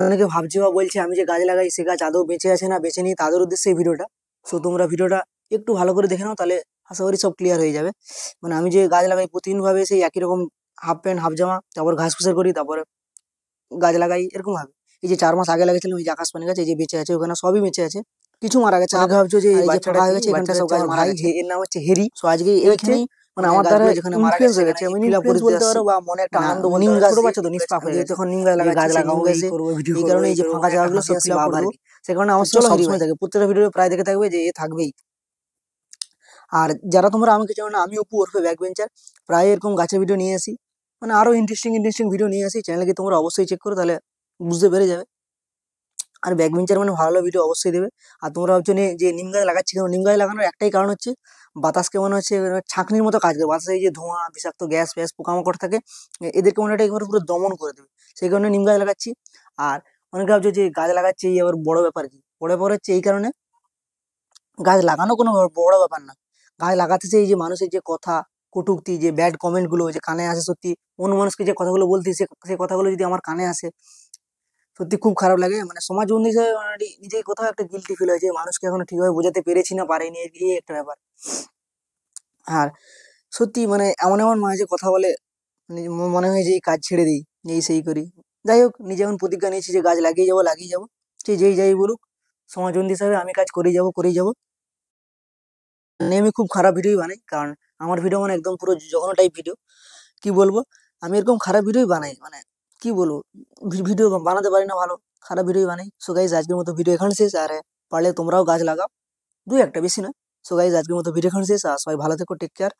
অনেকে ভাবছে বা বলছে আমি যে গাছ লাগাই সে গাছ আদৌ বেঁচে আছে না বেঁচে নেই তাদের উদ্দেশ্যে এই ভিডিওটা। সো তোমরা ভিডিওটা একটু ভালো করে দেখে নাও, তাহলে আশা করি সব ক্লিয়ার হয়ে যাবে। মানে আমি যে গাছ লাগাই প্রতিদিন ভাবে সেই একই রকম হাফ প্যান্ট হাফ জামা, তারপর ঘাস ফুসের করি, তারপরে গাছ লাগাই এরকম ভাবে। এই যে 4 মাস আগে লাগিয়েছিলাম এই যে আকাশপানি গাছ, এই যে বেঁচে আছে, ওখানে সবই বেঁচে আছে, কিছু মারা গেছে। অনেকে ভাবছো যে এই বাচ্চাটা হয়ে গেছে, এখানটা সব গাছ মারা গেছে। এর নাম হচ্ছে হেরি। সো আজকে এইখানেই মানে আমার দ্বারা যেখানে ইনফ্লুয়েন্স হয়ে গেছে, আমি ইনফ্লুয়েন্স বলতে পারো বা মনে একটা আনন্দ বলতে পারো। ছোট বাচ্চা তো নিষ্পাপ হয়ে গেছে, তখন নিম গাছ লাগাচ্ছি, গাছ লাগাবো এই করবো ভিডিও, এই কারণে এই যে ফাঁকা জায়গাগুলো সব ফিল আপ করে দেবো। সে কারণে আমার চলো সবসময় থাকে, প্রত্যেকটা ভিডিও প্রায় দেখে থাকবে যে এ থাকবেই। আর যারা তোমরা আমাকে জানো না, আমি অপু ওরফে ব্যাক বেঞ্চার, প্রায় এরকম গাছের ভিডিও নিয়ে আসি, মানে আরো ইন্টারেস্টিং ভিডিও নিয়ে আসি। চ্যানেলকে তোমরা অবশ্যই চেক করো, তাহলে বুঝতে পেরে যাবে। আর ব্যাক বেঞ্চার মানে ভালো ভালো ভিডিও অবশ্যই দেবে। আর তোমরা ভাবছো যে নিম গাছ লাগাচ্ছি কেন, নিম গাছ লাগানোর একটাই কারণ হচ্ছে বাতাসকে মনে হচ্ছে ছাঁকনির মতো কাজ করে। বাতাসে এই যে ধোঁয়া বিষাক্ত গ্যাস ফ্যাস পোকামাকড় থাকে, এদেরকে মনে হয় একবার পুরো দমন করে দেবে, সেই কারণে নিম গাছ লাগাচ্ছি। আর অনেকে ভাবছো যে গাছ লাগাচ্ছি এই আবার বড় ব্যাপার কি, বড় ব্যাপার হচ্ছে এই কারণে গাছ লাগানো কোনো বড় ব্যাপার না। গাছ লাগাতে এই যে মানুষের যে কথা কটূক্তি, যে ব্যাড কমেন্ট গুলো যে কানে আসে, সত্যি অন্য মানুষকে যে কথাগুলো বলতে সে কথাগুলো যদি আমার কানে আসে, সত্যি খুব খারাপ লাগে। মানে সমাজ বন্ধু হিসেবে নিজেই কোথাও একটা গিল্টি ফিল হয় যে মানুষকে এখনো ঠিকভাবে বোঝাতে পেরেছি না পারিনি, এই একটা ব্যাপার। আর সত্যি মানে এমন এমন মাঝে কথা বলে মনে হয় যে এই কাজ ছেড়ে দিই, এই সেই করি। যাই হোক, নিজে এখন প্রতিজ্ঞা নিয়েছি যে গাছ লাগিয়ে যাবো, সে যেই যাই বলুক। সমাজ বন্ধু হিসাবে আমি কাজ করেই যাবো। মানে আমি খুব খারাপ ভিডিও বানাই, কারণ আমার ভিডিও মানে একদম পুরো জঘন্য টাইপ ভিডিও। কি বলবো, আমি এরকম খারাপ ভিডিওই বানাই, মানে কি বলবো, ভিডিও বানাতে পারি না ভালো, খারাপ ভিডিও বানাই। সো গাইজ আজকের মতো ভিডিও এখানে শেষ। আর পারলে তোমরাও গাছ লাগাও, দুই একটা, বেশি নয়। সো গাইজ আজকের মতো ভিডিও এখানে শেষ। আর সবাই ভালো থেকো, টেক কেয়ার।